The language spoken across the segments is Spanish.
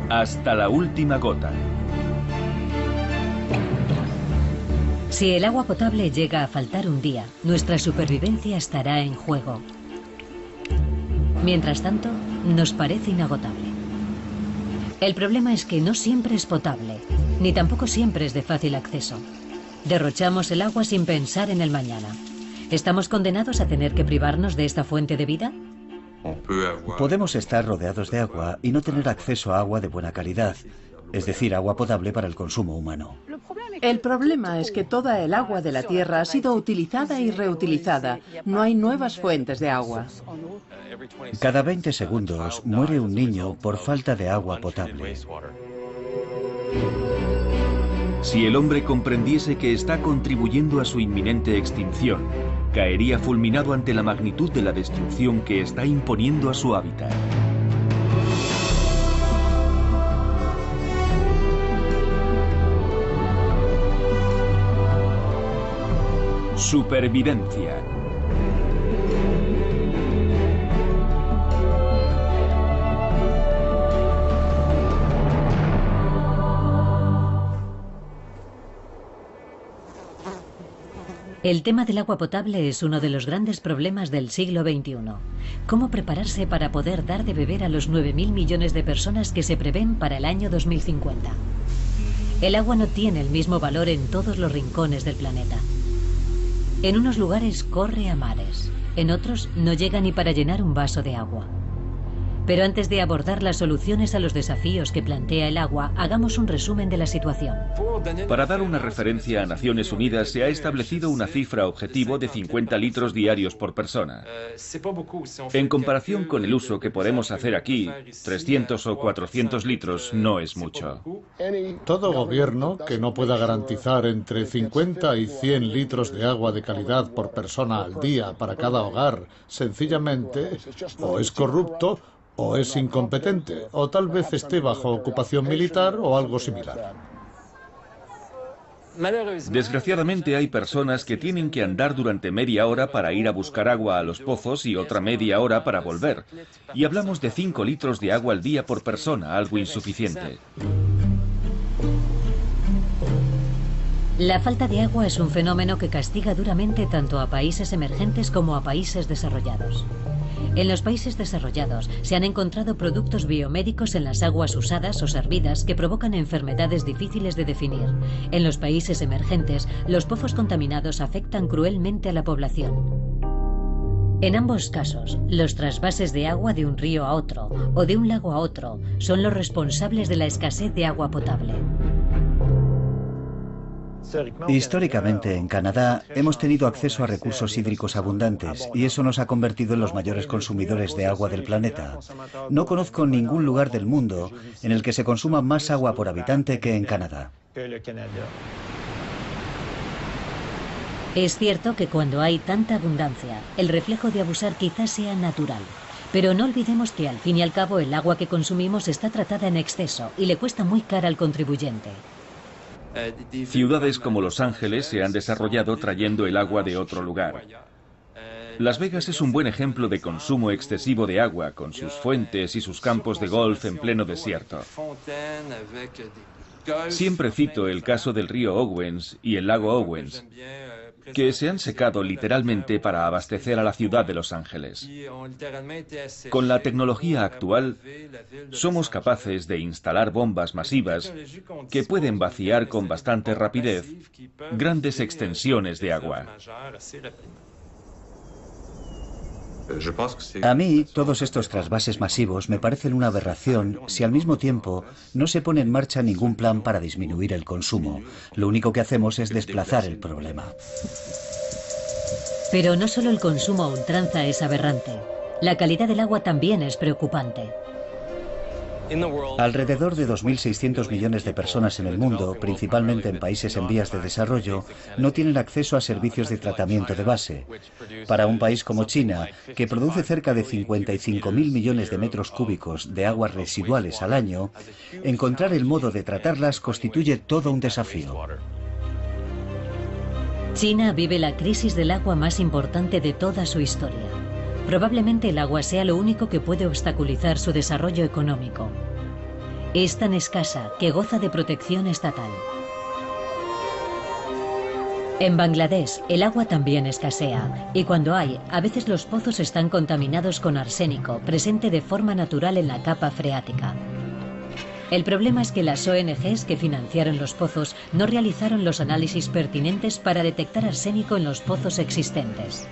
Hasta la última gota. Si el agua potable llega a faltar un día, nuestra supervivencia estará en juego. Mientras tanto, nos parece inagotable. El problema es que no siempre es potable, ni tampoco siempre es de fácil acceso. Derrochamos el agua sin pensar en el mañana. ¿Estamos condenados a tener que privarnos de esta fuente de vida? Podemos estar rodeados de agua y no tener acceso a agua de buena calidad, es decir, agua potable para el consumo humano. El problema es que toda el agua de la tierra ha sido utilizada y reutilizada. No hay nuevas fuentes de agua. Cada 20 segundos muere un niño por falta de agua potable. Si el hombre comprendiese que está contribuyendo a su inminente extinción, caería fulminado ante la magnitud de la destrucción que está imponiendo a su hábitat. Supervivencia. El tema del agua potable es uno de los grandes problemas del siglo XXI. ¿Cómo prepararse para poder dar de beber a los 9.000 millones de personas que se prevén para el año 2050? El agua no tiene el mismo valor en todos los rincones del planeta. En unos lugares corre a mares, en otros no llega ni para llenar un vaso de agua. Pero antes de abordar las soluciones a los desafíos que plantea el agua, hagamos un resumen de la situación. Para dar una referencia a Naciones Unidas, se ha establecido una cifra objetivo de 50 litros diarios por persona. En comparación con el uso que podemos hacer aquí, 300 o 400 litros no es mucho. Todo gobierno que no pueda garantizar entre 50 y 100 litros de agua de calidad por persona al día para cada hogar, sencillamente, o es corrupto, o es incompetente, o tal vez esté bajo ocupación militar o algo similar. Desgraciadamente hay personas que tienen que andar durante media hora para ir a buscar agua a los pozos y otra media hora para volver. Y hablamos de 5 litros de agua al día por persona, algo insuficiente. La falta de agua es un fenómeno que castiga duramente tanto a países emergentes como a países desarrollados. En los países desarrollados se han encontrado productos biomédicos en las aguas usadas o servidas que provocan enfermedades difíciles de definir. En los países emergentes, los pozos contaminados afectan cruelmente a la población. En ambos casos, los trasvases de agua de un río a otro o de un lago a otro son los responsables de la escasez de agua potable. Históricamente, en Canadá, hemos tenido acceso a recursos hídricos abundantes y eso nos ha convertido en los mayores consumidores de agua del planeta. No conozco ningún lugar del mundo en el que se consuma más agua por habitante que en Canadá. Es cierto que cuando hay tanta abundancia, el reflejo de abusar quizás sea natural. Pero no olvidemos que al fin y al cabo el agua que consumimos está tratada en exceso y le cuesta muy cara al contribuyente. Ciudades como Los Ángeles se han desarrollado trayendo el agua de otro lugar. Las Vegas es un buen ejemplo de consumo excesivo de agua, con sus fuentes y sus campos de golf en pleno desierto. Siempre cito el caso del río Owens y el lago Owens, que se han secado literalmente para abastecer a la ciudad de Los Ángeles. Con la tecnología actual, somos capaces de instalar bombas masivas que pueden vaciar con bastante rapidez grandes extensiones de agua. A mí, todos estos trasvases masivos me parecen una aberración si al mismo tiempo no se pone en marcha ningún plan para disminuir el consumo. Lo único que hacemos es desplazar el problema. Pero no solo el consumo a ultranza es aberrante. La calidad del agua también es preocupante. Alrededor de 2.600 millones de personas en el mundo, principalmente en países en vías de desarrollo, no tienen acceso a servicios de tratamiento de base. Para un país como China, que produce cerca de 55.000 millones de metros cúbicos de aguas residuales al año, encontrar el modo de tratarlas constituye todo un desafío. China vive la crisis del agua más importante de toda su historia. Probablemente el agua sea lo único que puede obstaculizar su desarrollo económico. Es tan escasa que goza de protección estatal. En Bangladesh, el agua también escasea, y cuando hay, a veces los pozos están contaminados con arsénico, presente de forma natural en la capa freática. El problema es que las ONGs que financiaron los pozos no realizaron los análisis pertinentes para detectar arsénico en los pozos existentes.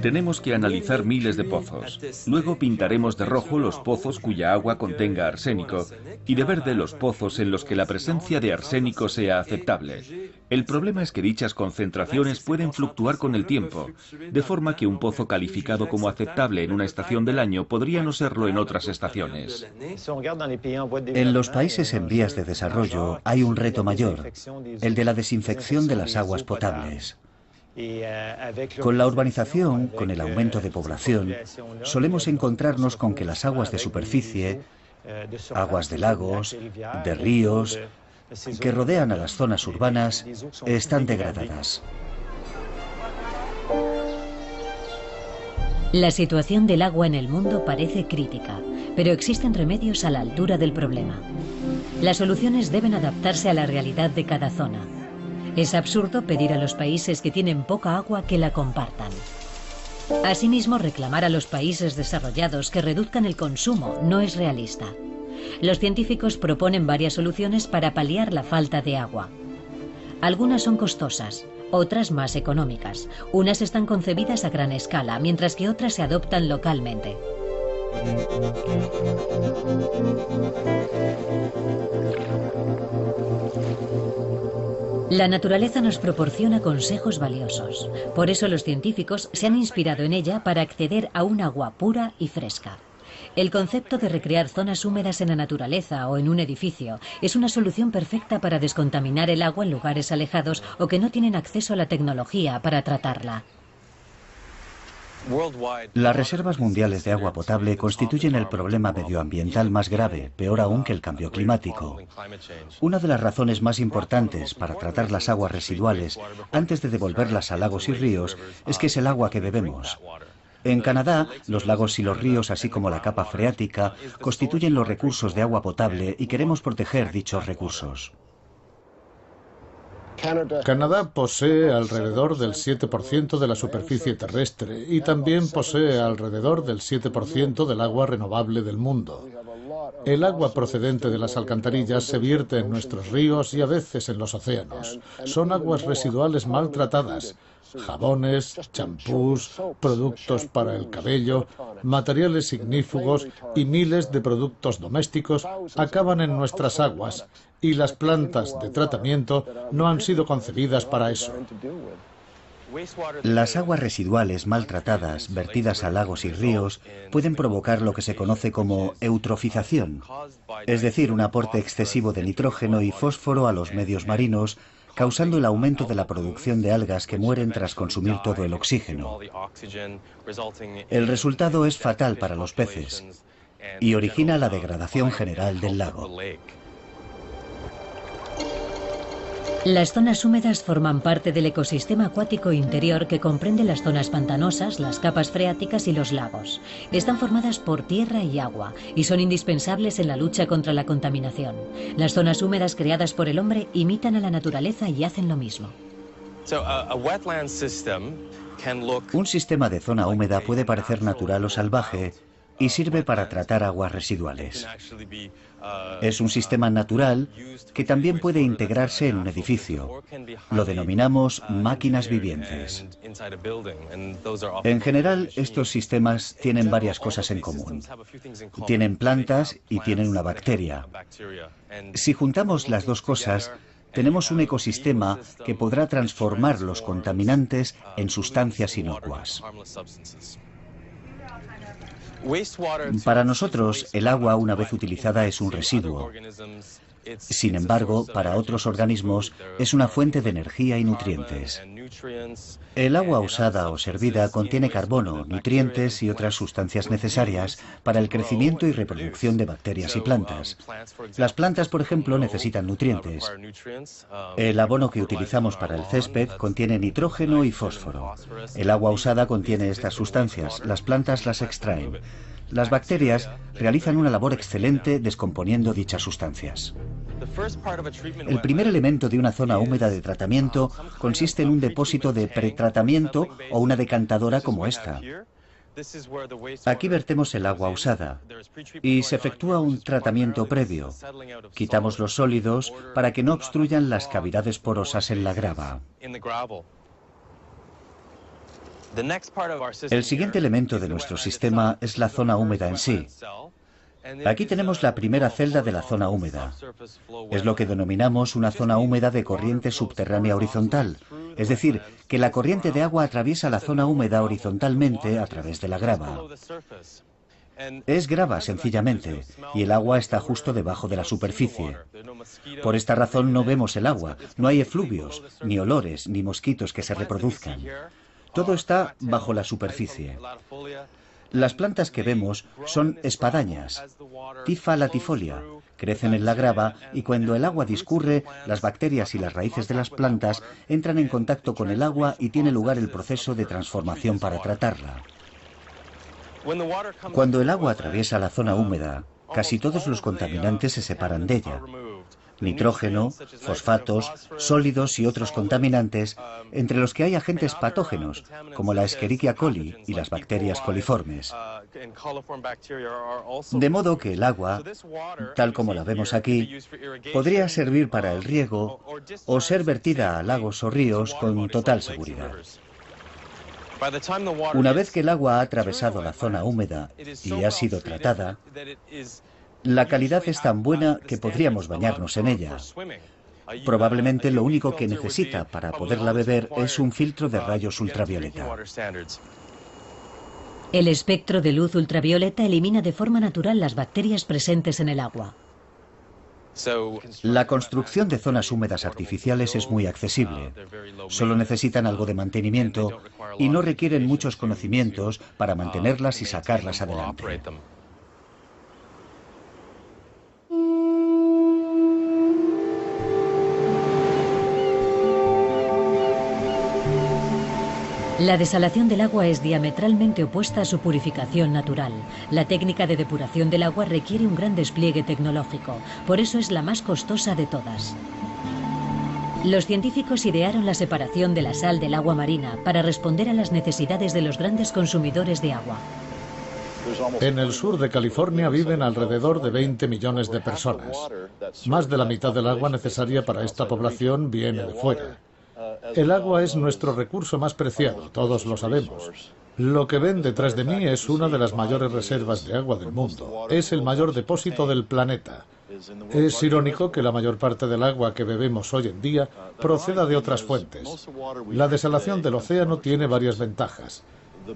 Tenemos que analizar miles de pozos. Luego pintaremos de rojo los pozos cuya agua contenga arsénico y de verde los pozos en los que la presencia de arsénico sea aceptable. El problema es que dichas concentraciones pueden fluctuar con el tiempo, de forma que un pozo calificado como aceptable en una estación del año podría no serlo en otras estaciones. En los países en vías de desarrollo hay un reto mayor, el de la desinfección de las aguas potables. Con la urbanización, con el aumento de población, solemos encontrarnos con que las aguas de superficie, aguas de lagos, de ríos, que rodean a las zonas urbanas, están degradadas. La situación del agua en el mundo parece crítica, pero existen remedios a la altura del problema. Las soluciones deben adaptarse a la realidad de cada zona. Es absurdo pedir a los países que tienen poca agua que la compartan. Asimismo, reclamar a los países desarrollados que reduzcan el consumo no es realista. Los científicos proponen varias soluciones para paliar la falta de agua. Algunas son costosas, otras más económicas. Unas están concebidas a gran escala, mientras que otras se adoptan localmente. La naturaleza nos proporciona consejos valiosos. Por eso los científicos se han inspirado en ella para acceder a un agua pura y fresca. El concepto de recrear zonas húmedas en la naturaleza o en un edificio es una solución perfecta para descontaminar el agua en lugares alejados o que no tienen acceso a la tecnología para tratarla. Las reservas mundiales de agua potable constituyen el problema medioambiental más grave, peor aún que el cambio climático. Una de las razones más importantes para tratar las aguas residuales antes de devolverlas a lagos y ríos es que es el agua que bebemos. En Canadá, los lagos y los ríos, así como la capa freática, constituyen los recursos de agua potable y queremos proteger dichos recursos. Canadá posee alrededor del 7% de la superficie terrestre y también posee alrededor del 7% del agua renovable del mundo. El agua procedente de las alcantarillas se vierte en nuestros ríos y a veces en los océanos. Son aguas residuales maltratadas. Jabones, champús, productos para el cabello, materiales ignífugos y miles de productos domésticos acaban en nuestras aguas y las plantas de tratamiento no han sido concebidas para eso. Las aguas residuales maltratadas, vertidas a lagos y ríos, pueden provocar lo que se conoce como eutrofización, es decir, un aporte excesivo de nitrógeno y fósforo a los medios marinos, causando el aumento de la producción de algas que mueren tras consumir todo el oxígeno. El resultado es fatal para los peces y origina la degradación general del lago. Las zonas húmedas forman parte del ecosistema acuático interior que comprende las zonas pantanosas, las capas freáticas y los lagos. Están formadas por tierra y agua y son indispensables en la lucha contra la contaminación. Las zonas húmedas creadas por el hombre imitan a la naturaleza y hacen lo mismo. Un sistema de zona húmeda puede parecer natural o salvaje y sirve para tratar aguas residuales. Es un sistema natural que también puede integrarse en un edificio. Lo denominamos máquinas vivientes. En general, estos sistemas tienen varias cosas en común. Tienen plantas y tienen una bacteria. Si juntamos las dos cosas, tenemos un ecosistema que podrá transformar los contaminantes en sustancias inocuas. Para nosotros, el agua una vez utilizada es un residuo. Sin embargo, para otros organismos es una fuente de energía y nutrientes. El agua usada o servida contiene carbono, nutrientes y otras sustancias necesarias para el crecimiento y reproducción de bacterias y plantas. Las plantas, por ejemplo, necesitan nutrientes. El abono que utilizamos para el césped contiene nitrógeno y fósforo. El agua usada contiene estas sustancias. Las plantas las extraen. Las bacterias realizan una labor excelente descomponiendo dichas sustancias. El primer elemento de una zona húmeda de tratamiento consiste en un depósito de pretratamiento o una decantadora como esta. Aquí vertemos el agua usada y se efectúa un tratamiento previo. Quitamos los sólidos para que no obstruyan las cavidades porosas en la grava. El siguiente elemento de nuestro sistema es la zona húmeda en sí. Aquí tenemos la primera celda de la zona húmeda. Es lo que denominamos una zona húmeda de corriente subterránea horizontal, es decir, que la corriente de agua atraviesa la zona húmeda horizontalmente a través de la grava. Es grava, sencillamente, y el agua está justo debajo de la superficie. Por esta razón no vemos el agua, no hay efluvios, ni olores, ni mosquitos que se reproduzcan. Todo está bajo la superficie. Las plantas que vemos son espadañas, Typha latifolia, crecen en la grava y cuando el agua discurre, las bacterias y las raíces de las plantas entran en contacto con el agua y tiene lugar el proceso de transformación para tratarla. Cuando el agua atraviesa la zona húmeda, casi todos los contaminantes se separan de ella. Nitrógeno, fosfatos, sólidos y otros contaminantes, entre los que hay agentes patógenos, como la Escherichia coli y las bacterias coliformes. De modo que el agua, tal como la vemos aquí, podría servir para el riego o ser vertida a lagos o ríos con total seguridad. Una vez que el agua ha atravesado la zona húmeda y ha sido tratada, la calidad es tan buena que podríamos bañarnos en ella. Probablemente lo único que necesita para poderla beber es un filtro de rayos ultravioleta. El espectro de luz ultravioleta elimina de forma natural las bacterias presentes en el agua. La construcción de zonas húmedas artificiales es muy accesible. Solo necesitan algo de mantenimiento y no requieren muchos conocimientos para mantenerlas y sacarlas adelante. La desalación del agua es diametralmente opuesta a su purificación natural. La técnica de depuración del agua requiere un gran despliegue tecnológico, por eso es la más costosa de todas. Los científicos idearon la separación de la sal del agua marina para responder a las necesidades de los grandes consumidores de agua. En el sur de California viven alrededor de 20 millones de personas. Más de la mitad del agua necesaria para esta población viene de fuera. El agua es nuestro recurso más preciado, todos lo sabemos. Lo que ven detrás de mí es una de las mayores reservas de agua del mundo. Es el mayor depósito del planeta. Es irónico que la mayor parte del agua que bebemos hoy en día proceda de otras fuentes. La desalación del océano tiene varias ventajas.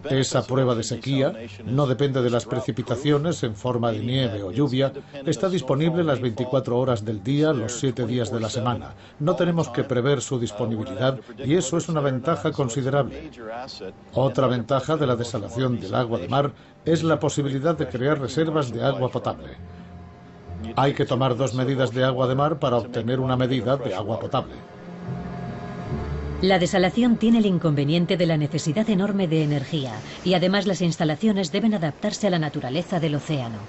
Es a prueba de sequía, no depende de las precipitaciones en forma de nieve o lluvia, está disponible las 24 horas del día, los 7 días de la semana. No tenemos que prever su disponibilidad y eso es una ventaja considerable. Otra ventaja de la desalación del agua de mar es la posibilidad de crear reservas de agua potable. Hay que tomar 2 medidas de agua de mar para obtener una medida de agua potable. La desalación tiene el inconveniente de la necesidad enorme de energía y además las instalaciones deben adaptarse a la naturaleza del océano.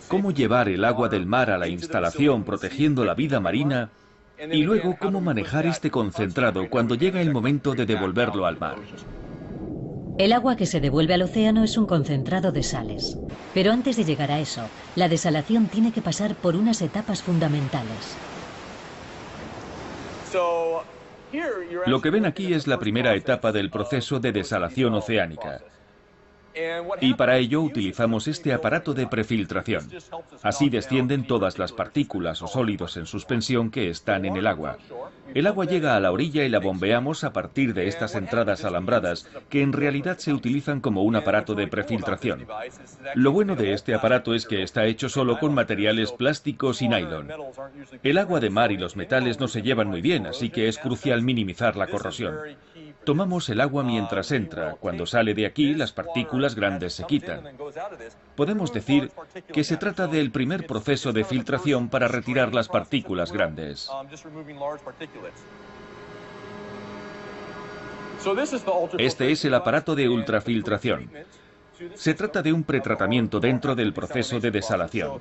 ¿Cómo llevar el agua del mar a la instalación protegiendo la vida marina? Y luego, ¿cómo manejar este concentrado cuando llega el momento de devolverlo al mar? El agua que se devuelve al océano es un concentrado de sales. Pero antes de llegar a eso, la desalación tiene que pasar por unas etapas fundamentales. Lo que ven aquí es la primera etapa del proceso de desalación oceánica. Y para ello utilizamos este aparato de prefiltración. Así descienden todas las partículas o sólidos en suspensión que están en el agua. El agua llega a la orilla y la bombeamos a partir de estas entradas alambradas, que en realidad se utilizan como un aparato de prefiltración. Lo bueno de este aparato es que está hecho solo con materiales plásticos y nylon. El agua de mar y los metales no se llevan muy bien, así que es crucial minimizar la corrosión. Tomamos el agua mientras entra. Cuando sale de aquí, las partículas grandes se quitan. Podemos decir que se trata del primer proceso de filtración para retirar las partículas grandes. Este es el aparato de ultrafiltración. Se trata de un pretratamiento dentro del proceso de desalación.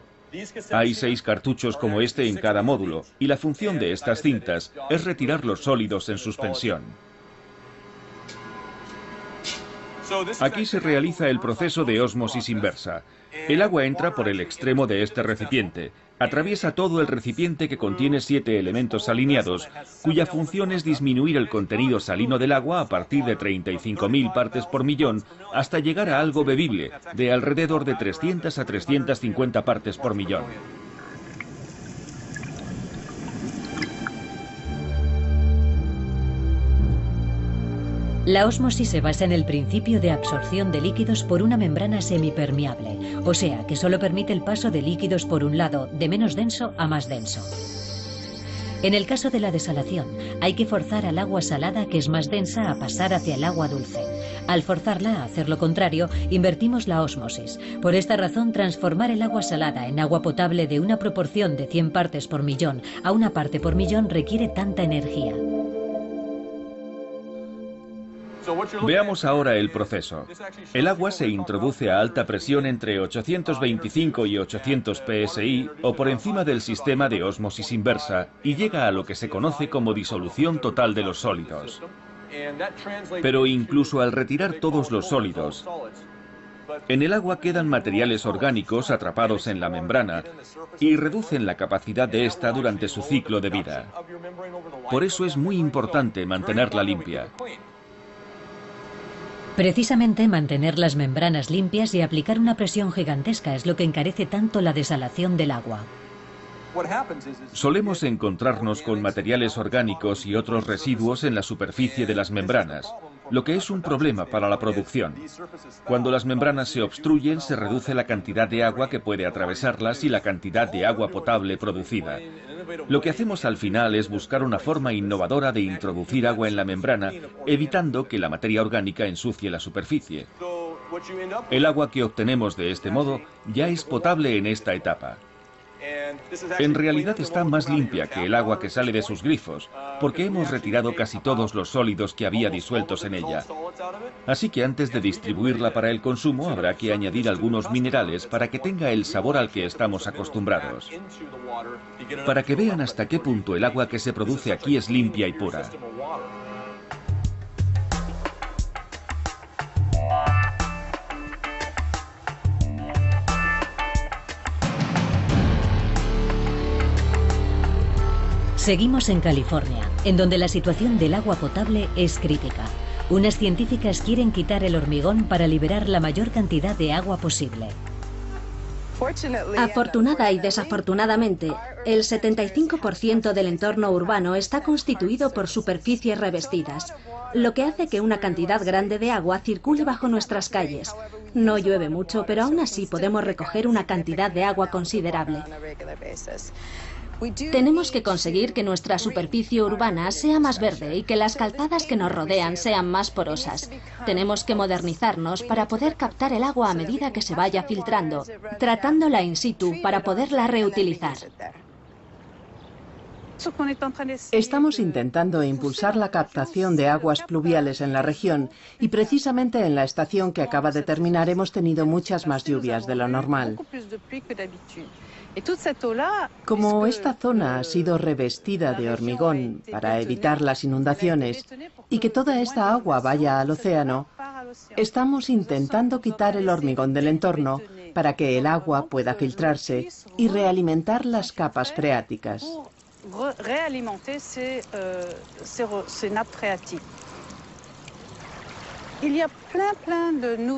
Hay 6 cartuchos como este en cada módulo, y la función de estas cintas es retirar los sólidos en suspensión. Aquí se realiza el proceso de ósmosis inversa. El agua entra por el extremo de este recipiente, atraviesa todo el recipiente que contiene 7 elementos alineados, cuya función es disminuir el contenido salino del agua a partir de 35.000 partes por millón hasta llegar a algo bebible, de alrededor de 300 a 350 partes por millón. La ósmosis se basa en el principio de absorción de líquidos por una membrana semipermeable, o sea, que solo permite el paso de líquidos por un lado, de menos denso a más denso. En el caso de la desalación, hay que forzar al agua salada, que es más densa, a pasar hacia el agua dulce. Al forzarla a hacer lo contrario, invertimos la ósmosis. Por esta razón, transformar el agua salada en agua potable de una proporción de 100 partes por millón a 1 parte por millón requiere tanta energía. Veamos ahora el proceso. El agua se introduce a alta presión entre 825 y 800 psi o por encima del sistema de ósmosis inversa y llega a lo que se conoce como disolución total de los sólidos. Pero incluso al retirar todos los sólidos, en el agua quedan materiales orgánicos atrapados en la membrana y reducen la capacidad de esta durante su ciclo de vida. Por eso es muy importante mantenerla limpia. Precisamente mantener las membranas limpias y aplicar una presión gigantesca es lo que encarece tanto la desalación del agua. Solemos encontrarnos con materiales orgánicos y otros residuos en la superficie de las membranas, lo que es un problema para la producción. Cuando las membranas se obstruyen, se reduce la cantidad de agua que puede atravesarlas y la cantidad de agua potable producida. Lo que hacemos al final es buscar una forma innovadora de introducir agua en la membrana, evitando que la materia orgánica ensucie la superficie. El agua que obtenemos de este modo ya es potable en esta etapa. En realidad está más limpia que el agua que sale de sus grifos, porque hemos retirado casi todos los sólidos que había disueltos en ella. Así que antes de distribuirla para el consumo habrá que añadir algunos minerales para que tenga el sabor al que estamos acostumbrados. Para que vean hasta qué punto el agua que se produce aquí es limpia y pura. Seguimos en California, en donde la situación del agua potable es crítica. Unas científicas quieren quitar el hormigón para liberar la mayor cantidad de agua posible. Afortunada y desafortunadamente, el 75% del entorno urbano está constituido por superficies revestidas, lo que hace que una cantidad grande de agua circule bajo nuestras calles. No llueve mucho, pero aún así podemos recoger una cantidad de agua considerable. Tenemos que conseguir que nuestra superficie urbana sea más verde y que las calzadas que nos rodean sean más porosas. Tenemos que modernizarnos para poder captar el agua a medida que se vaya filtrando, tratándola in situ para poderla reutilizar. Estamos intentando impulsar la captación de aguas pluviales en la región y precisamente en la estación que acaba de terminar hemos tenido muchas más lluvias de lo normal. Como esta zona ha sido revestida de hormigón para evitar las inundaciones y que toda esta agua vaya al océano, estamos intentando quitar el hormigón del entorno para que el agua pueda filtrarse y realimentar las capas freáticas.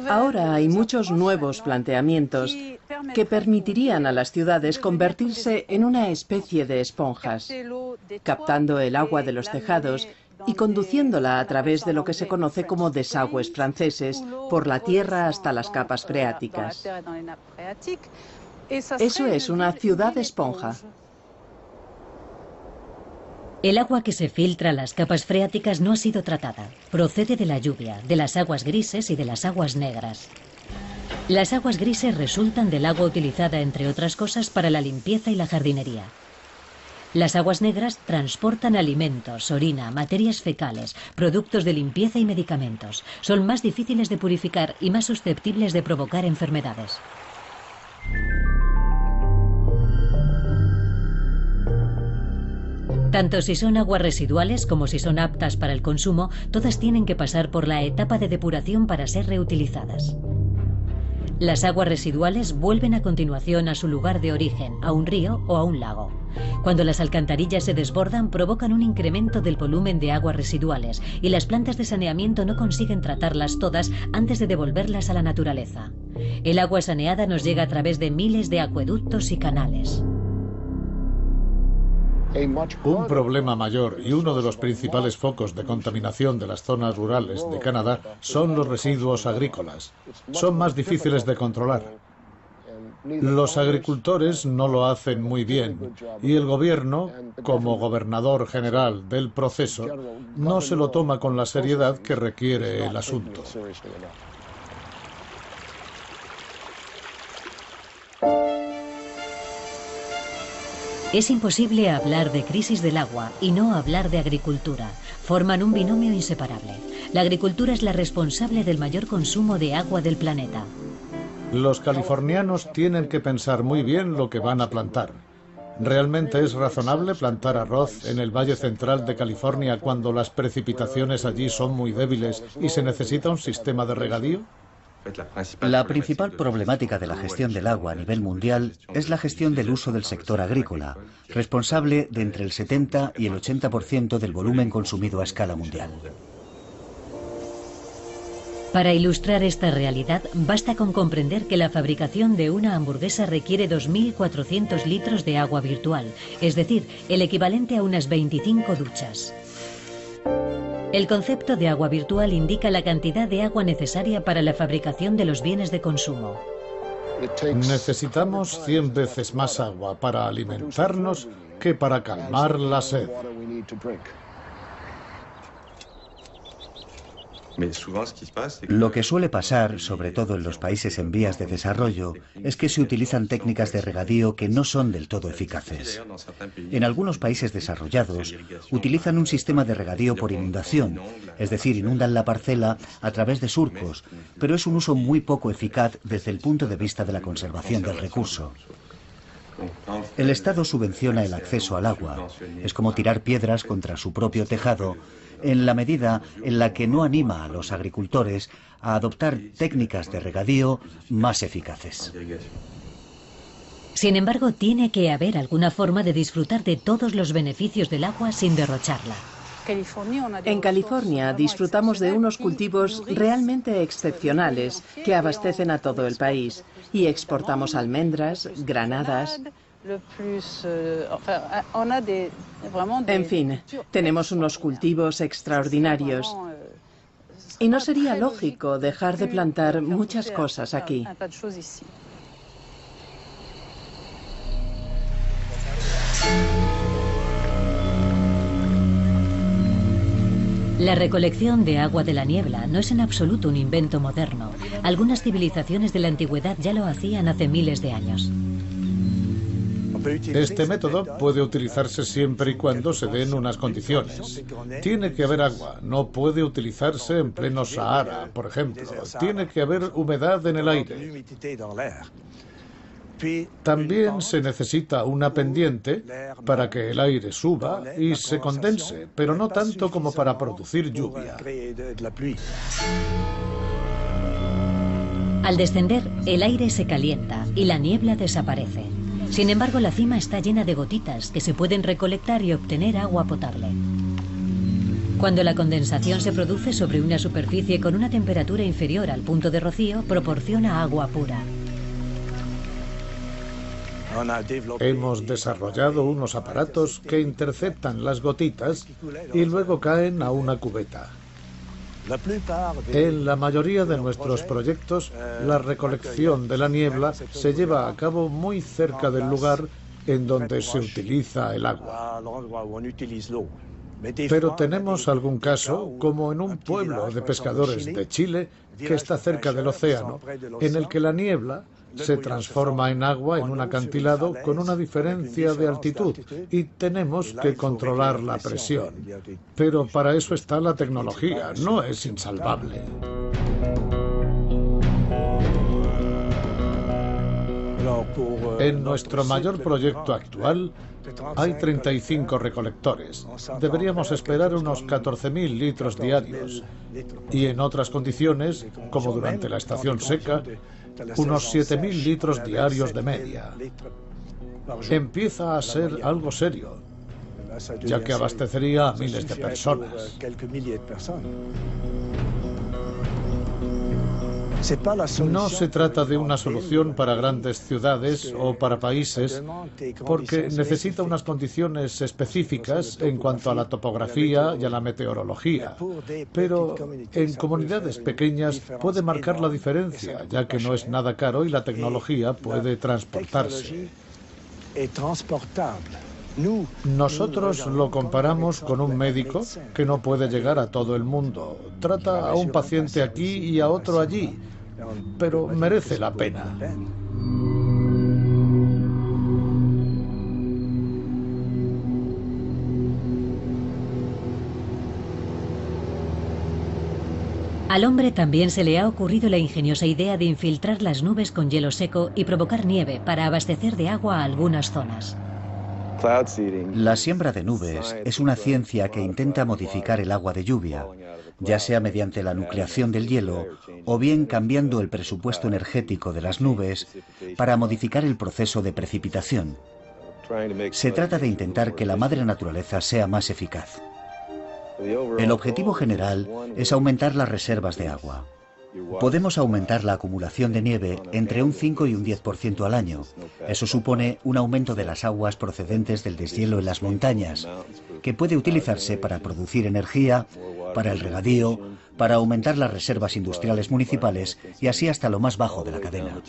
Ahora hay muchos nuevos planteamientos que permitirían a las ciudades convertirse en una especie de esponjas, captando el agua de los tejados y conduciéndola a través de lo que se conoce como desagües franceses, por la tierra hasta las capas freáticas. Eso es una ciudad esponja. El agua que se filtra a las capas freáticas no ha sido tratada. Procede de la lluvia, de las aguas grises y de las aguas negras. Las aguas grises resultan del agua utilizada, entre otras cosas, para la limpieza y la jardinería. Las aguas negras transportan alimentos, orina, materias fecales, productos de limpieza y medicamentos. Son más difíciles de purificar y más susceptibles de provocar enfermedades. Tanto si son aguas residuales como si son aptas para el consumo, todas tienen que pasar por la etapa de depuración para ser reutilizadas. Las aguas residuales vuelven a continuación a su lugar de origen, a un río o a un lago. Cuando las alcantarillas se desbordan, provocan un incremento del volumen de aguas residuales y las plantas de saneamiento no consiguen tratarlas todas antes de devolverlas a la naturaleza. El agua saneada nos llega a través de miles de acueductos y canales. Un problema mayor y uno de los principales focos de contaminación de las zonas rurales de Canadá son los residuos agrícolas. Son más difíciles de controlar. Los agricultores no lo hacen muy bien y el gobierno, como gobernador general del proceso, no se lo toma con la seriedad que requiere el asunto. Es imposible hablar de crisis del agua y no hablar de agricultura. Forman un binomio inseparable. La agricultura es la responsable del mayor consumo de agua del planeta. Los californianos tienen que pensar muy bien lo que van a plantar. ¿Realmente es razonable plantar arroz en el Valle Central de California cuando las precipitaciones allí son muy débiles y se necesita un sistema de regadío? La principal problemática de la gestión del agua a nivel mundial es la gestión del uso del sector agrícola, responsable de entre el 70 y el 80% del volumen consumido a escala mundial. Para ilustrar esta realidad, basta con comprender que la fabricación de una hamburguesa requiere 2.400 litros de agua virtual, es decir, el equivalente a unas 25 duchas. El concepto de agua virtual indica la cantidad de agua necesaria para la fabricación de los bienes de consumo. Necesitamos 100 veces más agua para alimentarnos que para calmar la sed. Lo que suele pasar, sobre todo en los países en vías de desarrollo, es que se utilizan técnicas de regadío que no son del todo eficaces. En algunos países desarrollados, utilizan un sistema de regadío por inundación, es decir, inundan la parcela a través de surcos, pero es un uso muy poco eficaz desde el punto de vista de la conservación del recurso. El Estado subvenciona el acceso al agua. Es como tirar piedras contra su propio tejado, en la medida en la que no anima a los agricultores a adoptar técnicas de regadío más eficaces. Sin embargo, tiene que haber alguna forma de disfrutar de todos los beneficios del agua sin derrocharla. En California disfrutamos de unos cultivos realmente excepcionales que abastecen a todo el país y exportamos almendras, granadas. En fin, tenemos unos cultivos extraordinarios y no sería lógico dejar de plantar muchas cosas aquí. La recolección de agua de la niebla no es en absoluto un invento moderno. Algunas civilizaciones de la antigüedad ya lo hacían hace miles de años. Este método puede utilizarse siempre y cuando se den unas condiciones. Tiene que haber agua, no puede utilizarse en pleno Sahara, por ejemplo. Tiene que haber humedad en el aire. También se necesita una pendiente para que el aire suba y se condense, pero no tanto como para producir lluvia. Al descender, el aire se calienta y la niebla desaparece. Sin embargo, la cima está llena de gotitas que se pueden recolectar y obtener agua potable. Cuando la condensación se produce sobre una superficie con una temperatura inferior al punto de rocío, proporciona agua pura. Hemos desarrollado unos aparatos que interceptan las gotitas y luego caen a una cubeta. En la mayoría de nuestros proyectos, la recolección de la niebla se lleva a cabo muy cerca del lugar en donde se utiliza el agua. Pero tenemos algún caso, como en un pueblo de pescadores de Chile, que está cerca del océano, en el que la niebla se transforma en agua en un acantilado con una diferencia de altitud y tenemos que controlar la presión. Pero para eso está la tecnología, no es insalvable. En nuestro mayor proyecto actual hay 35 recolectores. Deberíamos esperar unos 14.000 litros diarios. Y en otras condiciones, como durante la estación seca, unos 7.000 litros diarios de media. Empieza a ser algo serio, ya que abastecería a miles de personas. No se trata de una solución para grandes ciudades o para países, porque necesita unas condiciones específicas en cuanto a la topografía y a la meteorología. Pero en comunidades pequeñas puede marcar la diferencia, ya que no es nada caro y la tecnología puede transportarse. Nosotros lo comparamos con un médico que no puede llegar a todo el mundo. Trata a un paciente aquí y a otro allí, pero merece la pena. Al hombre también se le ha ocurrido la ingeniosa idea de infiltrar las nubes con hielo seco y provocar nieve para abastecer de agua a algunas zonas. La siembra de nubes es una ciencia que intenta modificar el agua de lluvia, ya sea mediante la nucleación del hielo o bien cambiando el presupuesto energético de las nubes para modificar el proceso de precipitación. Se trata de intentar que la madre naturaleza sea más eficaz. El objetivo general es aumentar las reservas de agua. Podemos aumentar la acumulación de nieve entre un 5 y un 10% al año. Eso supone un aumento de las aguas procedentes del deshielo en las montañas, que puede utilizarse para producir energía, para el regadío, para aumentar las reservas industriales municipales y así hasta lo más bajo de la cadena.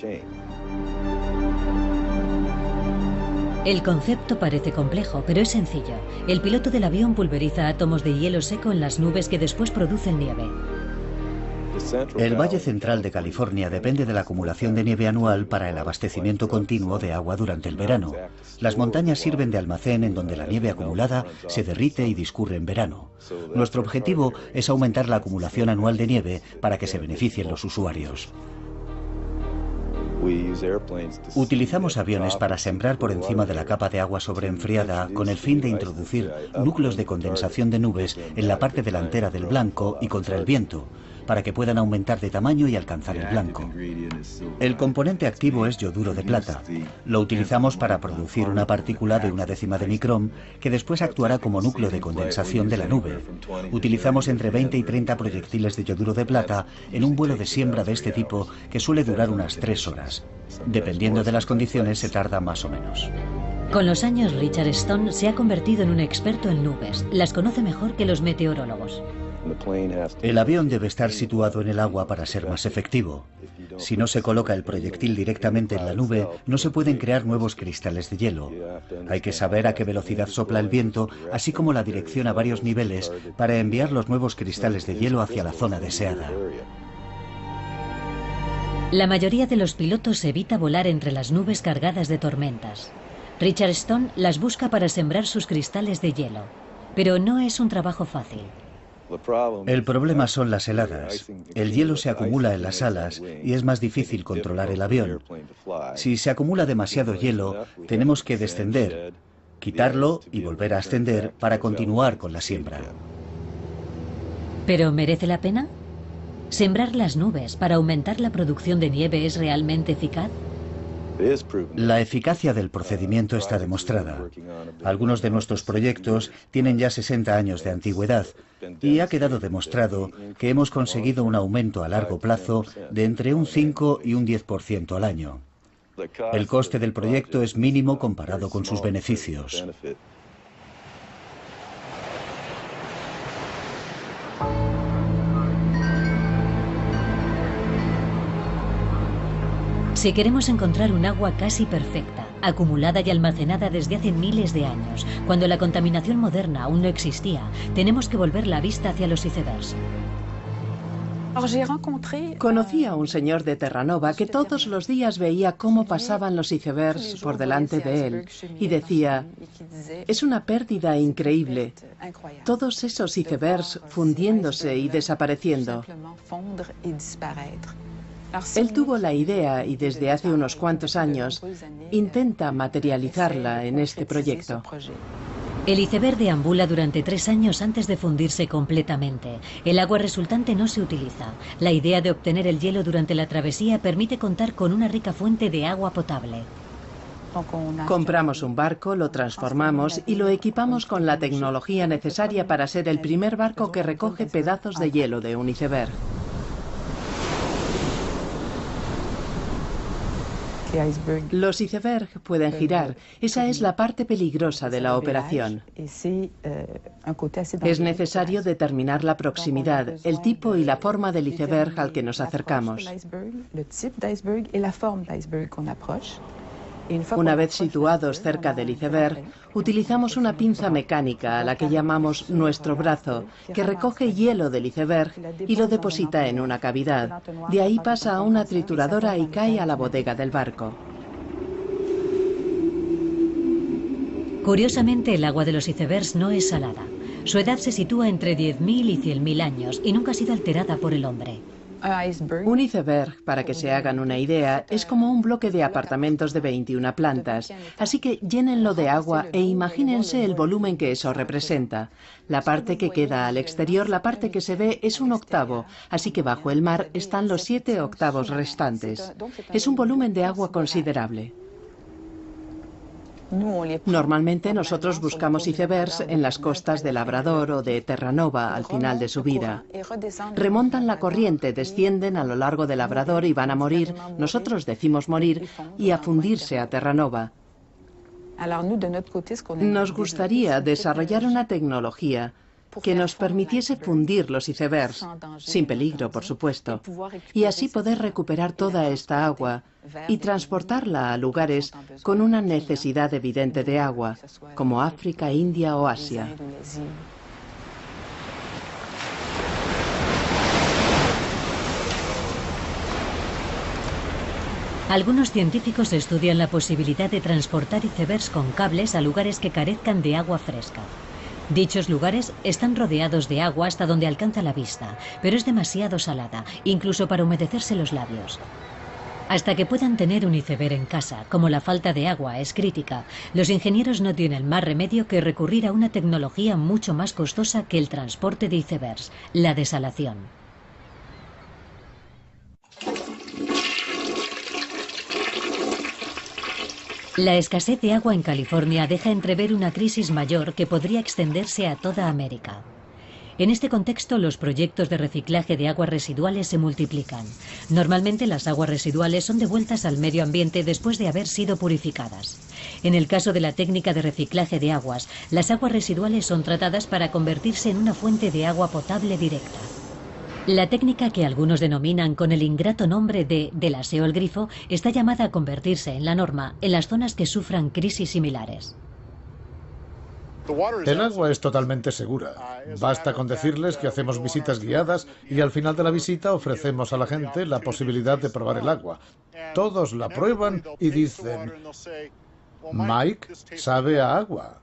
El concepto parece complejo, pero es sencillo. El piloto del avión pulveriza átomos de hielo seco en las nubes que después producen nieve. El Valle Central de California depende de la acumulación de nieve anual para el abastecimiento continuo de agua durante el verano. Las montañas sirven de almacén en donde la nieve acumulada se derrite y discurre en verano. Nuestro objetivo es aumentar la acumulación anual de nieve para que se beneficien los usuarios. Utilizamos aviones para sembrar por encima de la capa de agua sobreenfriada con el fin de introducir núcleos de condensación de nubes en la parte delantera del blanco y contra el viento, para que puedan aumentar de tamaño y alcanzar el blanco. El componente activo es yoduro de plata. Lo utilizamos para producir una partícula de 1/10 de micrón que después actuará como núcleo de condensación de la nube. Utilizamos entre 20 y 30 proyectiles de yoduro de plata en un vuelo de siembra de este tipo que suele durar unas 3 horas. Dependiendo de las condiciones se tarda más o menos. Con los años, Richard Stone se ha convertido en un experto en nubes. Las conoce mejor que los meteorólogos. El avión debe estar situado en el agua para ser más efectivo. Si no se coloca el proyectil directamente en la nube, no se pueden crear nuevos cristales de hielo. Hay que saber a qué velocidad sopla el viento, así como la dirección a varios niveles, para enviar los nuevos cristales de hielo hacia la zona deseada. La mayoría de los pilotos evita volar entre las nubes cargadas de tormentas. Richard Stone las busca para sembrar sus cristales de hielo, pero no es un trabajo fácil. El problema son las heladas. El hielo se acumula en las alas y es más difícil controlar el avión. Si se acumula demasiado hielo, tenemos que descender, quitarlo y volver a ascender para continuar con la siembra. ¿Pero merece la pena? ¿Sembrar las nubes para aumentar la producción de nieve es realmente eficaz? La eficacia del procedimiento está demostrada. Algunos de nuestros proyectos tienen ya 60 años de antigüedad y ha quedado demostrado que hemos conseguido un aumento a largo plazo de entre un 5 y un 10% al año. El coste del proyecto es mínimo comparado con sus beneficios. Si queremos encontrar un agua casi perfecta, acumulada y almacenada desde hace miles de años, cuando la contaminación moderna aún no existía, tenemos que volver la vista hacia los icebergs. Conocí a un señor de Terranova que todos los días veía cómo pasaban los icebergs por delante de él y decía, es una pérdida increíble, todos esos icebergs fundiéndose y desapareciendo. Él tuvo la idea y desde hace unos cuantos años intenta materializarla en este proyecto. El iceberg deambula durante 3 años antes de fundirse completamente. El agua resultante no se utiliza. La idea de obtener el hielo durante la travesía permite contar con una rica fuente de agua potable. Compramos un barco, lo transformamos y lo equipamos con la tecnología necesaria para ser el primer barco que recoge pedazos de hielo de un iceberg. Los icebergs pueden girar. Esa es la parte peligrosa de la operación. Es necesario determinar la proximidad, el tipo y la forma del iceberg al que nos acercamos. Una vez situados cerca del iceberg, utilizamos una pinza mecánica a la que llamamos nuestro brazo, que recoge hielo del iceberg y lo deposita en una cavidad. De ahí pasa a una trituradora y cae a la bodega del barco. Curiosamente, el agua de los icebergs no es salada. Su edad se sitúa entre 10.000 y 100.000 años y nunca ha sido alterada por el hombre. Un iceberg, para que se hagan una idea, es como un bloque de apartamentos de 21 plantas, así que llénenlo de agua e imagínense el volumen que eso representa. La parte que queda al exterior, la parte que se ve, es un octavo, así que bajo el mar están los 7 octavos restantes. Es un volumen de agua considerable. Normalmente nosotros buscamos icebergs en las costas de Labrador o de Terranova al final de su vida. Remontan la corriente, descienden a lo largo de Labrador y van a morir, nosotros decimos morir, y a fundirse a Terranova. Nos gustaría desarrollar una tecnología que nos permitiese fundir los icebergs, sin peligro, por supuesto, y así poder recuperar toda esta agua y transportarla a lugares con una necesidad evidente de agua, como África, India o Asia. Algunos científicos estudian la posibilidad de transportar icebergs con cables a lugares que carezcan de agua fresca. Dichos lugares están rodeados de agua hasta donde alcanza la vista, pero es demasiado salada, incluso para humedecerse los labios. Hasta que puedan tener un iceberg en casa, como la falta de agua es crítica, los ingenieros no tienen más remedio que recurrir a una tecnología mucho más costosa que el transporte de icebergs, la desalación. La escasez de agua en California deja entrever una crisis mayor que podría extenderse a toda América. En este contexto, los proyectos de reciclaje de aguas residuales se multiplican. Normalmente las aguas residuales son devueltas al medio ambiente después de haber sido purificadas. En el caso de la técnica de reciclaje de aguas, las aguas residuales son tratadas para convertirse en una fuente de agua potable directa. La técnica, que algunos denominan con el ingrato nombre de delaseo al grifo, está llamada a convertirse en la norma en las zonas que sufran crisis similares. El agua es totalmente segura. Basta con decirles que hacemos visitas guiadas y al final de la visita ofrecemos a la gente la posibilidad de probar el agua. Todos la prueban y dicen, Mike, sabe a agua.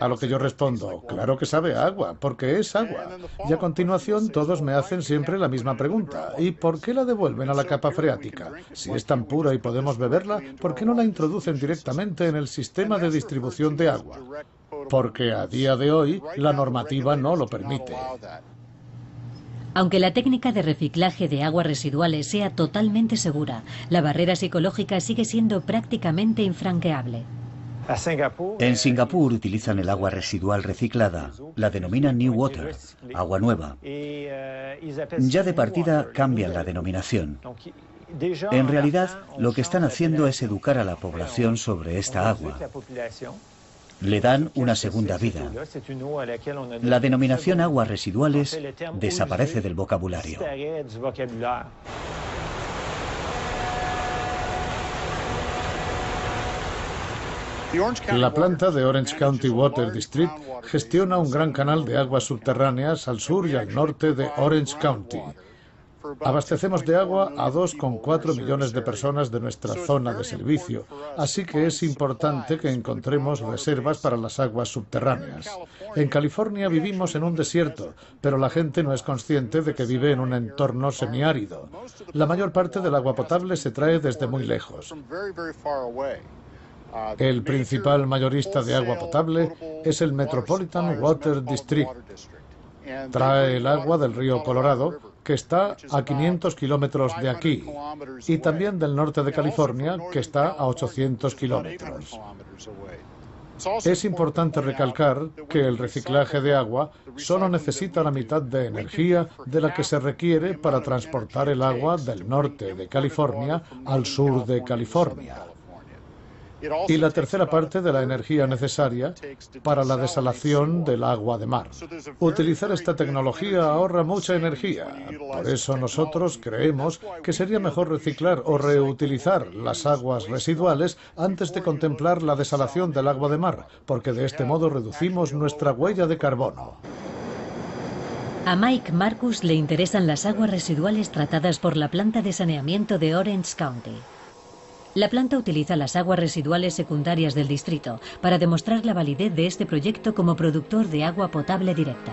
A lo que yo respondo, claro que sabe a agua, porque es agua. Y a continuación todos me hacen siempre la misma pregunta. ¿Y por qué la devuelven a la capa freática? Si es tan pura y podemos beberla, ¿por qué no la introducen directamente en el sistema de distribución de agua? Porque a día de hoy la normativa no lo permite. Aunque la técnica de reciclaje de aguas residuales sea totalmente segura, la barrera psicológica sigue siendo prácticamente infranqueable. En Singapur utilizan el agua residual reciclada, la denominan New Water, agua nueva. Ya de partida cambian la denominación. En realidad, lo que están haciendo es educar a la población sobre esta agua. Le dan una segunda vida. La denominación aguas residuales desaparece del vocabulario. La planta de Orange County Water District gestiona un gran canal de aguas subterráneas al sur y al norte de Orange County. Abastecemos de agua a 2,4 millones de personas de nuestra zona de servicio, así que es importante que encontremos reservas para las aguas subterráneas. En California vivimos en un desierto, pero la gente no es consciente de que vive en un entorno semiárido. La mayor parte del agua potable se trae desde muy lejos. El principal mayorista de agua potable es el Metropolitan Water District. Trae el agua del río Colorado, que está a 500 kilómetros de aquí, y también del norte de California, que está a 800 kilómetros. Es importante recalcar que el reciclaje de agua solo necesita la mitad de energía de la que se requiere para transportar el agua del norte de California al sur de California, y la tercera parte de la energía necesaria para la desalación del agua de mar. Utilizar esta tecnología ahorra mucha energía. Por eso nosotros creemos que sería mejor reciclar o reutilizar las aguas residuales antes de contemplar la desalación del agua de mar, porque de este modo reducimos nuestra huella de carbono. A Mike Marcus le interesan las aguas residuales tratadas por la planta de saneamiento de Orange County. La planta utiliza las aguas residuales secundarias del distrito para demostrar la validez de este proyecto como productor de agua potable directa.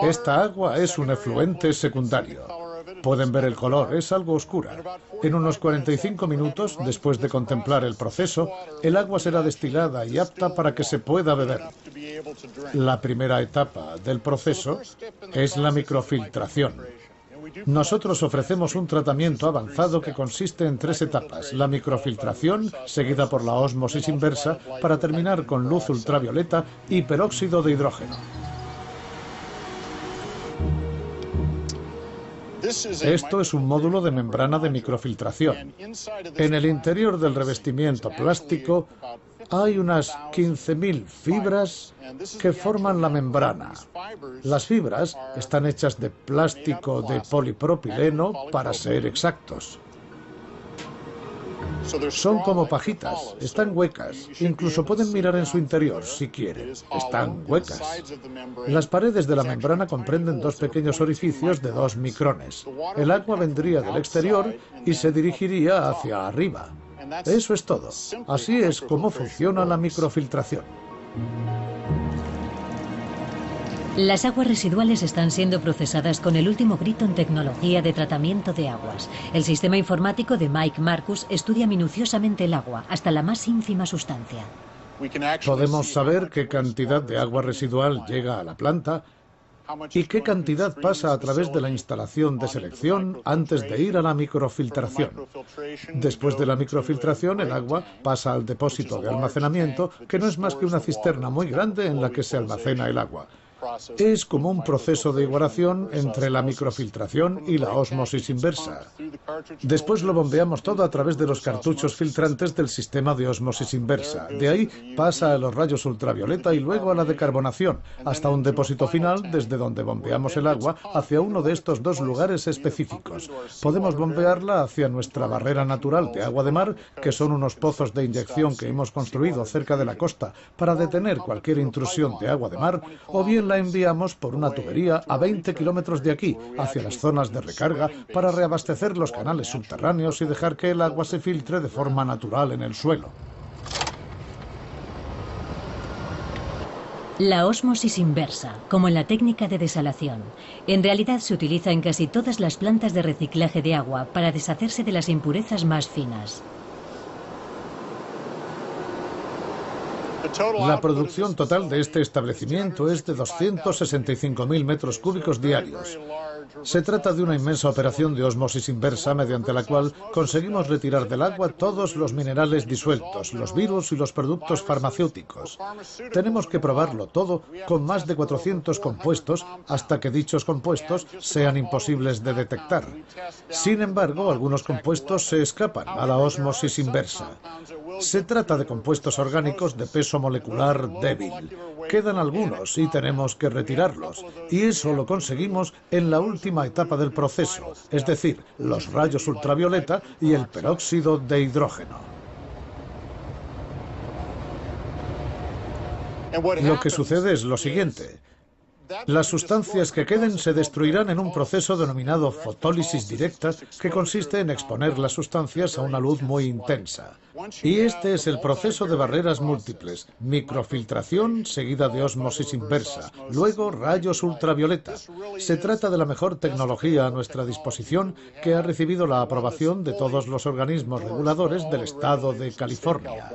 Esta agua es un efluente secundario. Pueden ver el color, es algo oscura. En unos 45 minutos, después de contemplar el proceso, el agua será destilada y apta para que se pueda beber. La primera etapa del proceso es la microfiltración. Nosotros ofrecemos un tratamiento avanzado que consiste en 3 etapas: la microfiltración, seguida por la ósmosis inversa, para terminar con luz ultravioleta y peróxido de hidrógeno. Esto es un módulo de membrana de microfiltración. En el interior del revestimiento plástico hay unas 15.000 fibras que forman la membrana. Las fibras están hechas de plástico de polipropileno, para ser exactos. Son como pajitas, están huecas, incluso pueden mirar en su interior si quieren, están huecas. Las paredes de la membrana comprenden 2 pequeños orificios de 2 micrones. El agua vendría del exterior y se dirigiría hacia arriba. Eso es todo. Así es como funciona la microfiltración. Las aguas residuales están siendo procesadas con el último grito en tecnología de tratamiento de aguas. El sistema informático de Mike Marcus estudia minuciosamente el agua, hasta la más ínfima sustancia. Podemos saber qué cantidad de agua residual llega a la planta y qué cantidad pasa a través de la instalación de selección antes de ir a la microfiltración. Después de la microfiltración, el agua pasa al depósito de almacenamiento, que no es más que una cisterna muy grande en la que se almacena el agua. Es como un proceso de igualación entre la microfiltración y la ósmosis inversa. Después lo bombeamos todo a través de los cartuchos filtrantes del sistema de ósmosis inversa. De ahí pasa a los rayos ultravioleta y luego a la decarbonación, hasta un depósito final desde donde bombeamos el agua hacia uno de estos 2 lugares específicos. Podemos bombearla hacia nuestra barrera natural de agua de mar, que son unos pozos de inyección que hemos construido cerca de la costa para detener cualquier intrusión de agua de mar, o bien la enviamos por una tubería a 20 kilómetros de aquí, hacia las zonas de recarga, para reabastecer los canales subterráneos y dejar que el agua se filtre de forma natural en el suelo. La ósmosis inversa, como en la técnica de desalación, en realidad se utiliza en casi todas las plantas de reciclaje de agua para deshacerse de las impurezas más finas. La producción total de este establecimiento es de 265.000 metros cúbicos diarios. Se trata de una inmensa operación de ósmosis inversa mediante la cual conseguimos retirar del agua todos los minerales disueltos, los virus y los productos farmacéuticos. Tenemos que probarlo todo con más de 400 compuestos hasta que dichos compuestos sean imposibles de detectar. Sin embargo, algunos compuestos se escapan a la ósmosis inversa. Se trata de compuestos orgánicos de peso molecular débil. Quedan algunos y tenemos que retirarlos, y eso lo conseguimos en la última etapa del proceso, es decir, los rayos ultravioleta y el peróxido de hidrógeno. Lo que sucede es lo siguiente. Las sustancias que queden se destruirán en un proceso denominado fotólisis directa, que consiste en exponer las sustancias a una luz muy intensa. Y este es el proceso de barreras múltiples: microfiltración seguida de ósmosis inversa, luego rayos ultravioleta. Se trata de la mejor tecnología a nuestra disposición, que ha recibido la aprobación de todos los organismos reguladores del estado de California.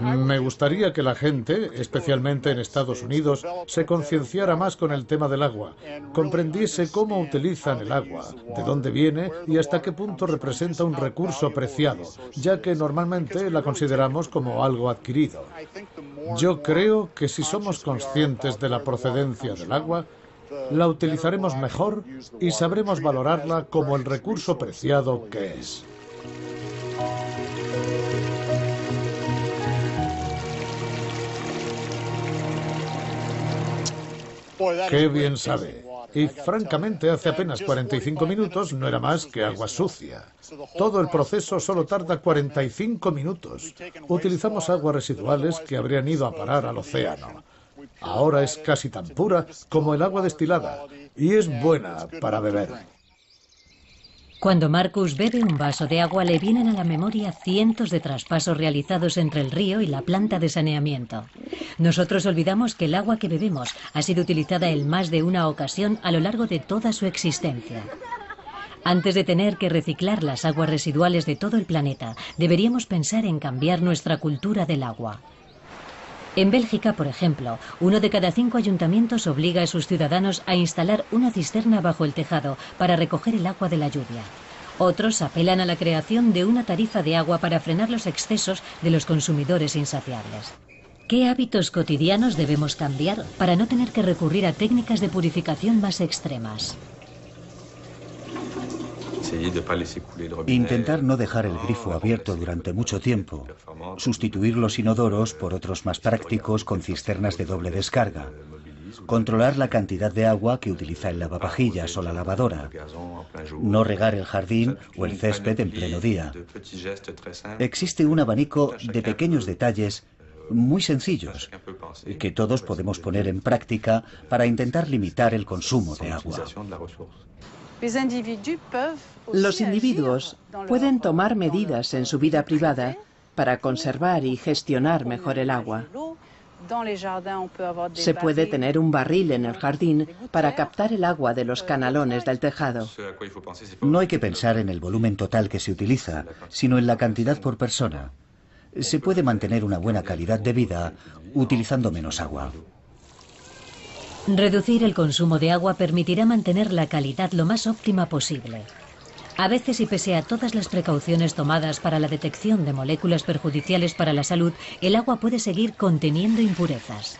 Me gustaría que la gente, especialmente en Estados Unidos, se concienciara más con el tema del agua, comprendiese cómo utilizan el agua, de dónde viene y hasta qué punto representa un recurso preciado, ya que normalmente la consideramos como algo adquirido. Yo creo que si somos conscientes de la procedencia del agua, la utilizaremos mejor y sabremos valorarla como el recurso preciado que es. ¡Qué bien sabe! Y francamente, hace apenas 45 minutos no era más que agua sucia. Todo el proceso solo tarda 45 minutos. Utilizamos aguas residuales que habrían ido a parar al océano. Ahora es casi tan pura como el agua destilada y es buena para beber. Cuando Marcus bebe un vaso de agua, le vienen a la memoria cientos de traspasos realizados entre el río y la planta de saneamiento. Nosotros olvidamos que el agua que bebemos ha sido utilizada en más de una ocasión a lo largo de toda su existencia. Antes de tener que reciclar las aguas residuales de todo el planeta, deberíamos pensar en cambiar nuestra cultura del agua. En Bélgica, por ejemplo, 1 de cada 5 ayuntamientos obliga a sus ciudadanos a instalar una cisterna bajo el tejado para recoger el agua de la lluvia. Otros apelan a la creación de una tarifa de agua para frenar los excesos de los consumidores insaciables. ¿Qué hábitos cotidianos debemos cambiar para no tener que recurrir a técnicas de purificación más extremas? Intentar no dejar el grifo abierto durante mucho tiempo. Sustituir los inodoros por otros más prácticos con cisternas de doble descarga. Controlar la cantidad de agua que utiliza el lavavajillas o la lavadora. No regar el jardín o el césped en pleno día. Existe un abanico de pequeños detalles muy sencillos que todos podemos poner en práctica para intentar limitar el consumo de agua. Los individuos pueden tomar medidas en su vida privada para conservar y gestionar mejor el agua. Se puede tener un barril en el jardín para captar el agua de los canalones del tejado. No hay que pensar en el volumen total que se utiliza, sino en la cantidad por persona. Se puede mantener una buena calidad de vida utilizando menos agua. Reducir el consumo de agua permitirá mantener la calidad lo más óptima posible. A veces, y pese a todas las precauciones tomadas para la detección de moléculas perjudiciales para la salud, el agua puede seguir conteniendo impurezas.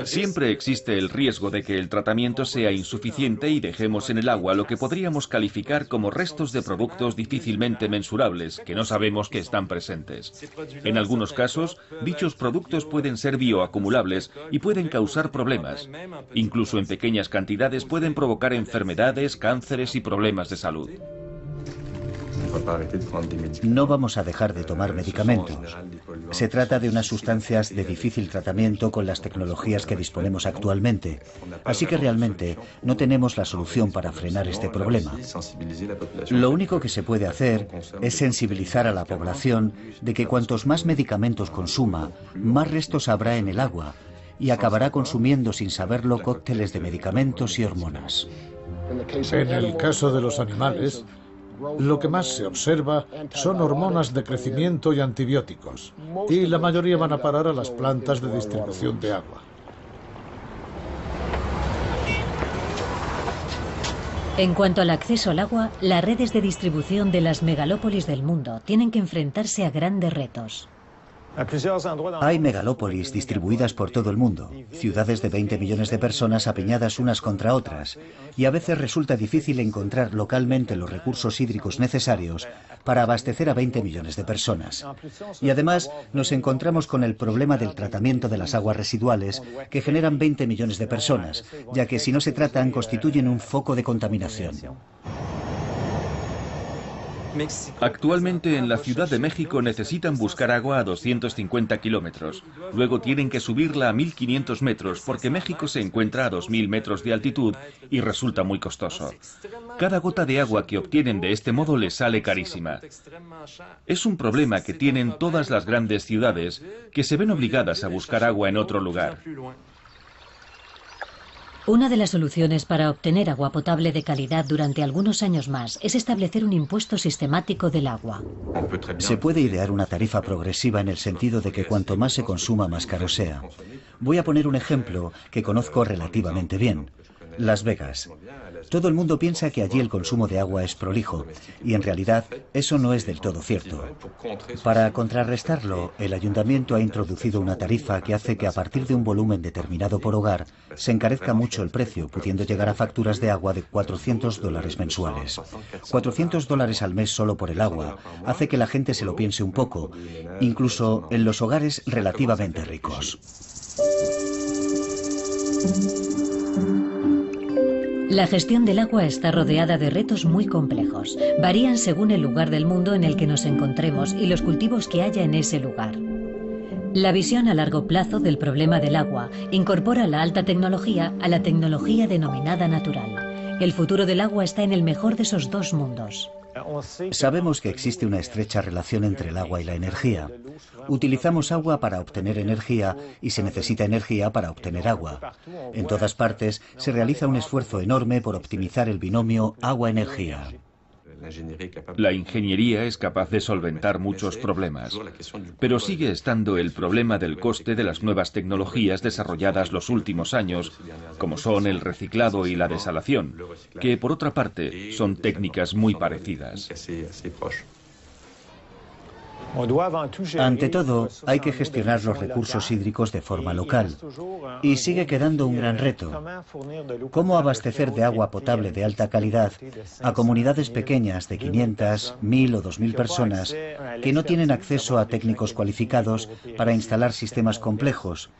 Siempre existe el riesgo de que el tratamiento sea insuficiente y dejemos en el agua lo que podríamos calificar como restos de productos difícilmente mensurables, que no sabemos que están presentes. En algunos casos, dichos productos pueden ser bioacumulables y pueden causar problemas. Incluso en pequeñas cantidades pueden provocar enfermedades, cánceres y problemas de salud. No vamos a dejar de tomar medicamentos. Se trata de unas sustancias de difícil tratamiento con las tecnologías que disponemos actualmente. Así que realmente no tenemos la solución para frenar este problema. Lo único que se puede hacer es sensibilizar a la población de que cuantos más medicamentos consuma, más restos habrá en el agua y acabará consumiendo sin saberlo cócteles de medicamentos y hormonas. En el caso de los animales, Lo que más se observa son hormonas de crecimiento y antibióticos, y la mayoría van a parar a las plantas de distribución de agua. En cuanto al acceso al agua, las redes de distribución de las megalópolis del mundo tienen que enfrentarse a grandes retos. Hay megalópolis distribuidas por todo el mundo, ciudades de 20 millones de personas apiñadas unas contra otras, y a veces resulta difícil encontrar localmente los recursos hídricos necesarios para abastecer a 20 millones de personas. Y además nos encontramos con el problema del tratamiento de las aguas residuales que generan 20 millones de personas, ya que si no se tratan constituyen un foco de contaminación. Actualmente en la Ciudad de México necesitan buscar agua a 250 kilómetros. Luego tienen que subirla a 1.500 metros porque México se encuentra a 2.000 metros de altitud y resulta muy costoso. Cada gota de agua que obtienen de este modo les sale carísima. Es un problema que tienen todas las grandes ciudades que se ven obligadas a buscar agua en otro lugar. Una de las soluciones para obtener agua potable de calidad durante algunos años más es establecer un impuesto sistemático del agua. Se puede idear una tarifa progresiva en el sentido de que cuanto más se consuma, más caro sea. Voy a poner un ejemplo que conozco relativamente bien. Las Vegas. Todo el mundo piensa que allí el consumo de agua es prolijo, y en realidad eso no es del todo cierto. Para contrarrestarlo, el ayuntamiento ha introducido una tarifa que hace que a partir de un volumen determinado por hogar, se encarezca mucho el precio, pudiendo llegar a facturas de agua de $400 mensuales. $400 al mes solo por el agua hace que la gente se lo piense un poco, incluso en los hogares relativamente ricos. La gestión del agua está rodeada de retos muy complejos. Varían según el lugar del mundo en el que nos encontremos y los cultivos que haya en ese lugar. La visión a largo plazo del problema del agua incorpora la alta tecnología a la tecnología denominada natural. El futuro del agua está en el mejor de esos dos mundos. Sabemos que existe una estrecha relación entre el agua y la energía. Utilizamos agua para obtener energía y se necesita energía para obtener agua. En todas partes se realiza un esfuerzo enorme por optimizar el binomio agua-energía. La ingeniería es capaz de solventar muchos problemas, pero sigue estando el problema del coste de las nuevas tecnologías desarrolladas los últimos años, como son el reciclado y la desalación, que por otra parte son técnicas muy parecidas. Ante todo, hay que gestionar los recursos hídricos de forma local. Y sigue quedando un gran reto. ¿Cómo abastecer de agua potable de alta calidad a comunidades pequeñas de 500, 1.000 o 2.000 personas que no tienen acceso a técnicos cualificados para instalar sistemas complejos,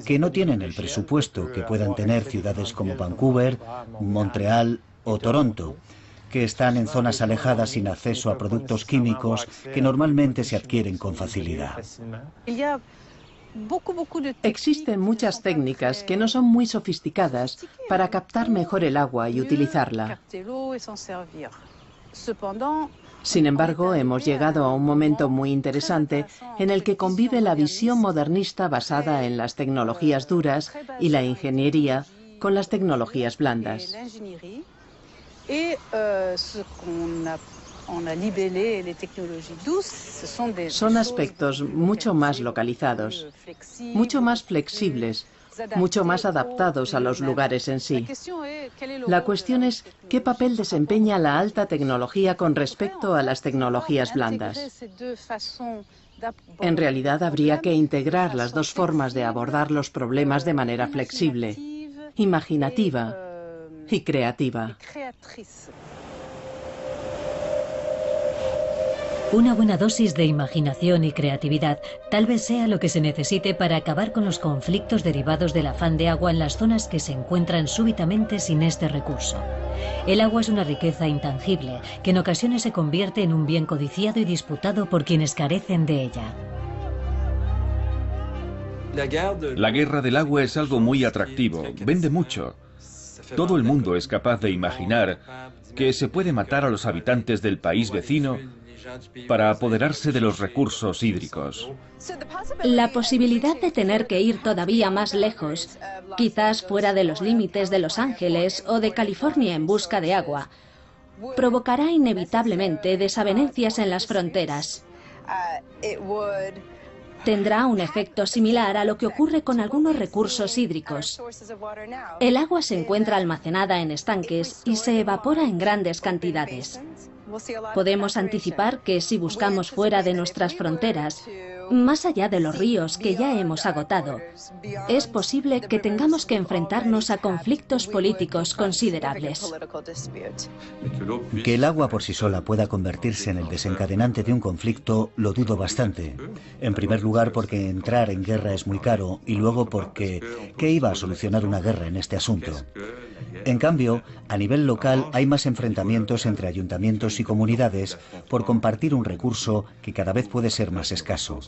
que no tienen el presupuesto que puedan tener ciudades como Vancouver, Montreal o Toronto, que están en zonas alejadas sin acceso a productos químicos que normalmente se adquieren con facilidad? Existen muchas técnicas que no son muy sofisticadas para captar mejor el agua y utilizarla. Sin embargo, hemos llegado a un momento muy interesante en el que convive la visión modernista basada en las tecnologías duras y la ingeniería con las tecnologías blandas. Son aspectos mucho más localizados, mucho más flexibles, mucho más adaptados a los lugares en sí. La cuestión es qué papel desempeña la alta tecnología con respecto a las tecnologías blandas. En realidad habría que integrar las dos formas de abordar los problemas de manera flexible, imaginativa y creativa. Una buena dosis de imaginación y creatividad tal vez sea lo que se necesite para acabar con los conflictos derivados del afán de agua en las zonas que se encuentran súbitamente sin este recurso. El agua es una riqueza intangible que en ocasiones se convierte en un bien codiciado y disputado por quienes carecen de ella. La guerra del agua es algo muy atractivo, vende mucho. Todo el mundo es capaz de imaginar que se puede matar a los habitantes del país vecino para apoderarse de los recursos hídricos. La posibilidad de tener que ir todavía más lejos, quizás fuera de los límites de Los Ángeles o de California en busca de agua, provocará inevitablemente desavenencias en las fronteras. Tendrá un efecto similar a lo que ocurre con algunos recursos hídricos. El agua se encuentra almacenada en estanques y se evapora en grandes cantidades. Podemos anticipar que si buscamos fuera de nuestras fronteras, más allá de los ríos que ya hemos agotado, es posible que tengamos que enfrentarnos a conflictos políticos considerables. Que el agua por sí sola pueda convertirse en el desencadenante de un conflicto lo dudo bastante. En primer lugar porque entrar en guerra es muy caro y luego porque ¿qué iba a solucionar una guerra en este asunto? En cambio, a nivel local hay más enfrentamientos entre ayuntamientos y comunidades por compartir un recurso que cada vez puede ser más escaso.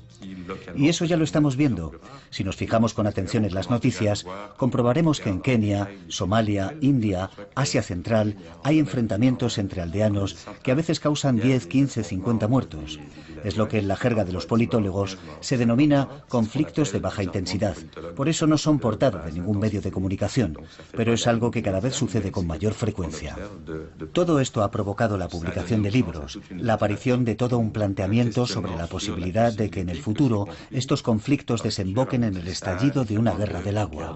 Y eso ya lo estamos viendo. Si nos fijamos con atención en las noticias, comprobaremos que en Kenia, Somalia, India, Asia Central, hay enfrentamientos entre aldeanos que a veces causan 10, 15, 50 muertos. Es lo que en la jerga de los politólogos se denomina conflictos de baja intensidad. Por eso no son portada de ningún medio de comunicación, pero es algo que cada vez sucede con mayor frecuencia. Todo esto ha provocado la publicación de libros, la aparición de todo un planteamiento sobre la posibilidad de que en el futuro estos conflictos desemboquen en el estallido de una guerra del agua.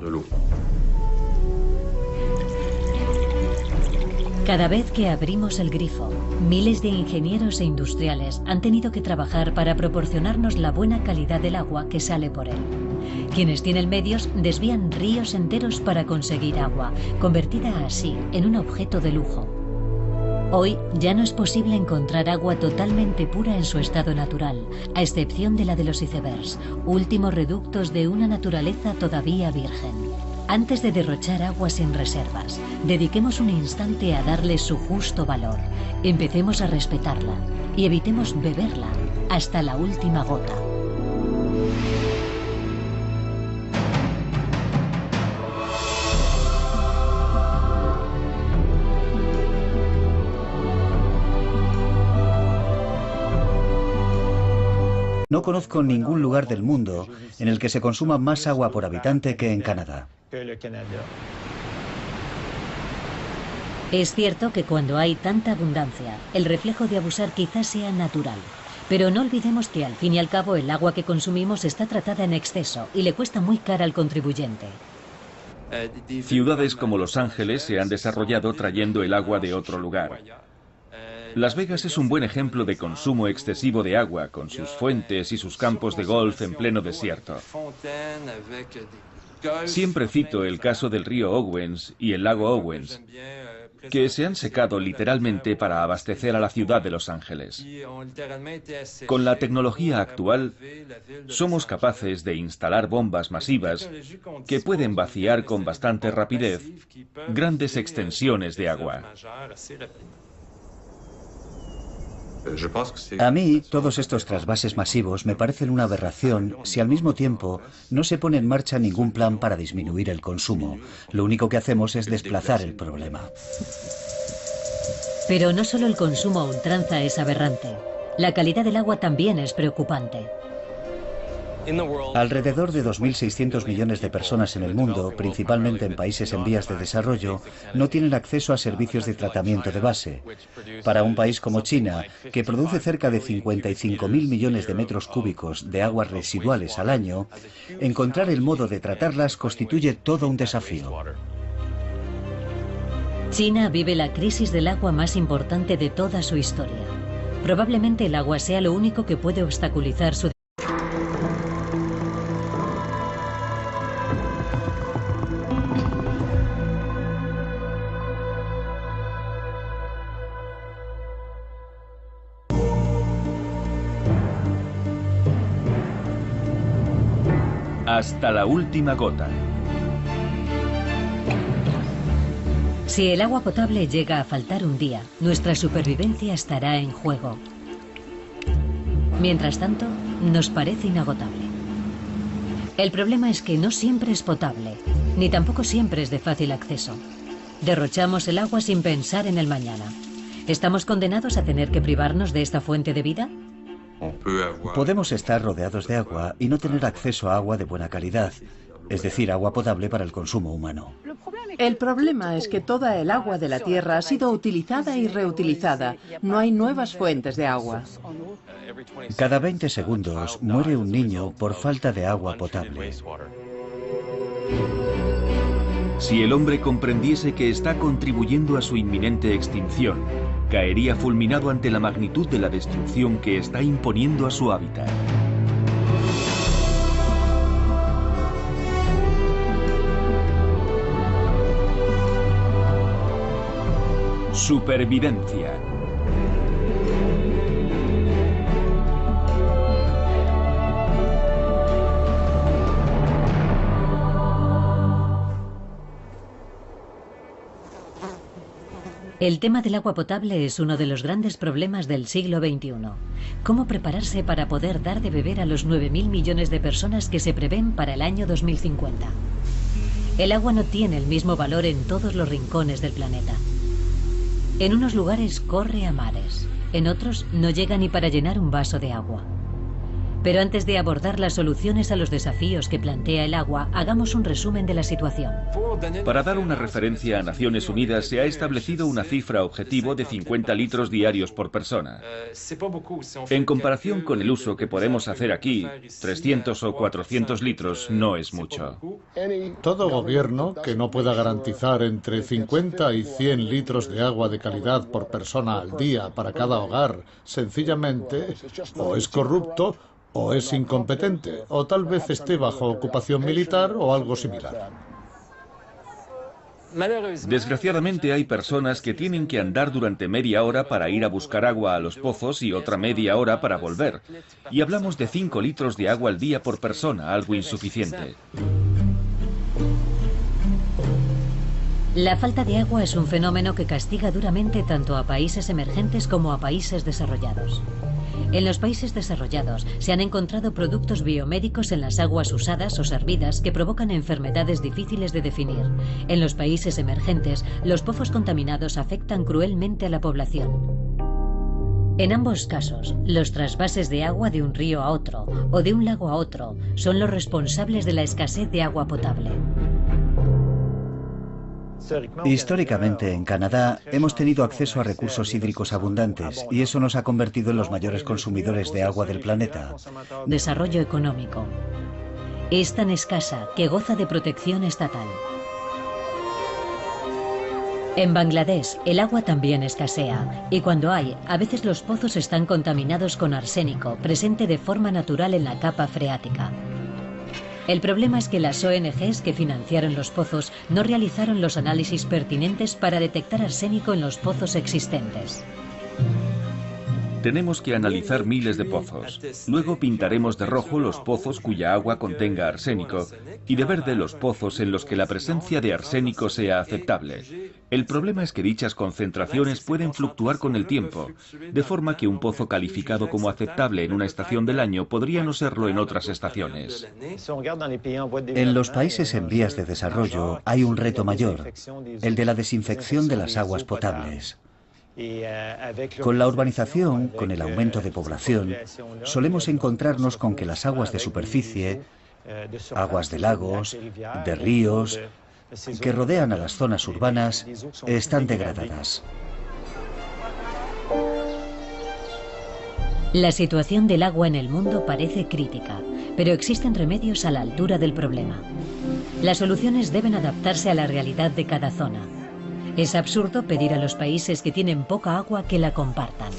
Cada vez que abrimos el grifo, miles de ingenieros e industriales han tenido que trabajar para proporcionarnos la buena calidad del agua que sale por él. Quienes tienen medios desvían ríos enteros para conseguir agua, convertida así en un objeto de lujo. Hoy ya no es posible encontrar agua totalmente pura en su estado natural, a excepción de la de los icebergs, últimos reductos de una naturaleza todavía virgen. Antes de derrochar agua sin reservas, dediquemos un instante a darle su justo valor, empecemos a respetarla y evitemos beberla hasta la última gota. No conozco ningún lugar del mundo en el que se consuma más agua por habitante que en Canadá. Es cierto que cuando hay tanta abundancia, el reflejo de abusar quizás sea natural. Pero no olvidemos que al fin y al cabo el agua que consumimos está tratada en exceso y le cuesta muy cara al contribuyente. Ciudades como Los Ángeles se han desarrollado trayendo el agua de otro lugar. Las Vegas es un buen ejemplo de consumo excesivo de agua, con sus fuentes y sus campos de golf en pleno desierto. Siempre cito el caso del río Owens y el lago Owens, que se han secado literalmente para abastecer a la ciudad de Los Ángeles. Con la tecnología actual, somos capaces de instalar bombas masivas que pueden vaciar con bastante rapidez grandes extensiones de agua. A mí, todos estos trasvases masivos me parecen una aberración si al mismo tiempo no se pone en marcha ningún plan para disminuir el consumo. Lo único que hacemos es desplazar el problema. Pero no solo el consumo a ultranza es aberrante. La calidad del agua también es preocupante. Alrededor de 2.600 millones de personas en el mundo, principalmente en países en vías de desarrollo, no tienen acceso a servicios de tratamiento de base. Para un país como China, que produce cerca de 55.000 millones de metros cúbicos de aguas residuales al año, encontrar el modo de tratarlas constituye todo un desafío. China vive la crisis del agua más importante de toda su historia. Probablemente el agua sea lo único que puede obstaculizar su Hasta la última gota. Si el agua potable llega a faltar un día, nuestra supervivencia estará en juego. Mientras tanto, nos parece inagotable. El problema es que no siempre es potable, ni tampoco siempre es de fácil acceso. Derrochamos el agua sin pensar en el mañana. ¿Estamos condenados a tener que privarnos de esta fuente de vida? Podemos estar rodeados de agua y no tener acceso a agua de buena calidad, es decir, agua potable para el consumo humano. El problema es que toda el agua de la Tierra ha sido utilizada y reutilizada. No hay nuevas fuentes de agua. Cada 20 segundos muere un niño por falta de agua potable. Si el hombre comprendiese que está contribuyendo a su inminente extinción, caería fulminado ante la magnitud de la destrucción que está imponiendo a su hábitat. Supervivencia. El tema del agua potable es uno de los grandes problemas del siglo XXI. ¿Cómo prepararse para poder dar de beber a los 9.000 millones de personas que se prevén para el año 2050? El agua no tiene el mismo valor en todos los rincones del planeta. En unos lugares corre a mares, en otros no llega ni para llenar un vaso de agua. Pero antes de abordar las soluciones a los desafíos que plantea el agua, hagamos un resumen de la situación. Para dar una referencia a Naciones Unidas, se ha establecido una cifra objetivo de 50 litros diarios por persona. En comparación con el uso que podemos hacer aquí, 300 o 400 litros no es mucho. Todo gobierno que no pueda garantizar entre 50 y 100 litros de agua de calidad por persona al día para cada hogar, sencillamente, o es corrupto, o es incompetente, o tal vez esté bajo ocupación militar o algo similar. Desgraciadamente hay personas que tienen que andar durante media hora para ir a buscar agua a los pozos y otra media hora para volver. Y hablamos de 5 litros de agua al día por persona, algo insuficiente. La falta de agua es un fenómeno que castiga duramente tanto a países emergentes como a países desarrollados. En los países desarrollados se han encontrado productos biomédicos en las aguas usadas o servidas que provocan enfermedades difíciles de definir. En los países emergentes, los pozos contaminados afectan cruelmente a la población. En ambos casos, los trasvases de agua de un río a otro o de un lago a otro son los responsables de la escasez de agua potable. Históricamente, en Canadá, hemos tenido acceso a recursos hídricos abundantes y eso nos ha convertido en los mayores consumidores de agua del planeta. Desarrollo económico. Es tan escasa que goza de protección estatal. En Bangladesh, el agua también escasea, y cuando hay, a veces los pozos están contaminados con arsénico, presente de forma natural en la capa freática. El problema es que las ONGs que financiaron los pozos no realizaron los análisis pertinentes para detectar arsénico en los pozos existentes. Tenemos que analizar miles de pozos. Luego pintaremos de rojo los pozos cuya agua contenga arsénico y de verde los pozos en los que la presencia de arsénico sea aceptable. El problema es que dichas concentraciones pueden fluctuar con el tiempo, de forma que un pozo calificado como aceptable en una estación del año podría no serlo en otras estaciones. En los países en vías de desarrollo hay un reto mayor, el de la desinfección de las aguas potables. Con la urbanización, con el aumento de población, solemos encontrarnos con que las aguas de superficie, aguas de lagos, de ríos, que rodean a las zonas urbanas, están degradadas. La situación del agua en el mundo parece crítica, pero existen remedios a la altura del problema. Las soluciones deben adaptarse a la realidad de cada zona. Es absurdo pedir a los países que tienen poca agua que la compartan.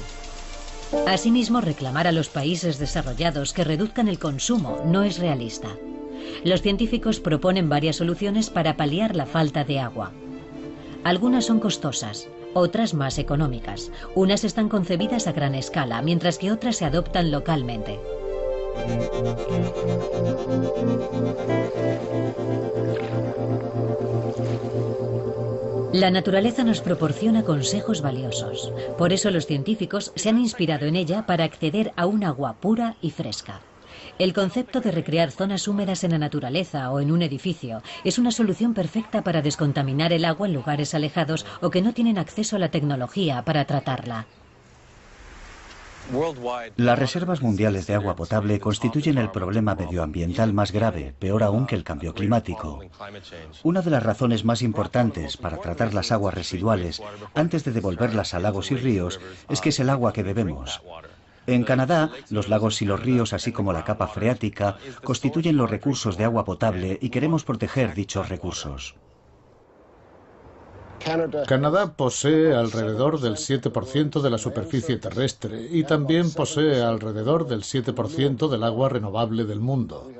Asimismo, reclamar a los países desarrollados que reduzcan el consumo no es realista. Los científicos proponen varias soluciones para paliar la falta de agua. Algunas son costosas, otras más económicas. Unas están concebidas a gran escala, mientras que otras se adoptan localmente. La naturaleza nos proporciona consejos valiosos. Por eso los científicos se han inspirado en ella para acceder a un agua pura y fresca. El concepto de recrear zonas húmedas en la naturaleza o en un edificio es una solución perfecta para descontaminar el agua en lugares alejados o que no tienen acceso a la tecnología para tratarla. Las reservas mundiales de agua potable constituyen el problema medioambiental más grave, peor aún que el cambio climático. Una de las razones más importantes para tratar las aguas residuales antes de devolverlas a lagos y ríos es que es el agua que bebemos. En Canadá, los lagos y los ríos, así como la capa freática, constituyen los recursos de agua potable y queremos proteger dichos recursos. Canadá posee alrededor del 7% de la superficie terrestre y también posee alrededor del 7% del agua renovable del mundo.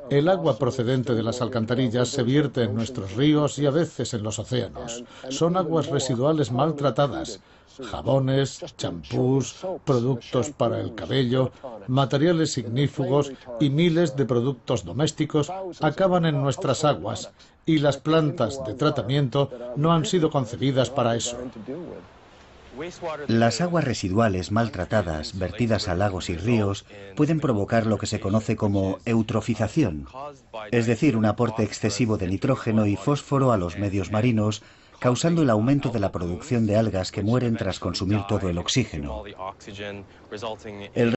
El agua procedente de las alcantarillas se vierte en nuestros ríos y a veces en los océanos. Son aguas residuales maltratadas. Jabones, champús, productos para el cabello, materiales ignífugos y miles de productos domésticos acaban en nuestras aguas y las plantas de tratamiento no han sido concebidas para eso. Las aguas residuales maltratadas, vertidas a lagos y ríos, pueden provocar lo que se conoce como eutrofización, es decir, un aporte excesivo de nitrógeno y fósforo a los medios marinos, causando el aumento de la producción de algas que mueren tras consumir todo el oxígeno.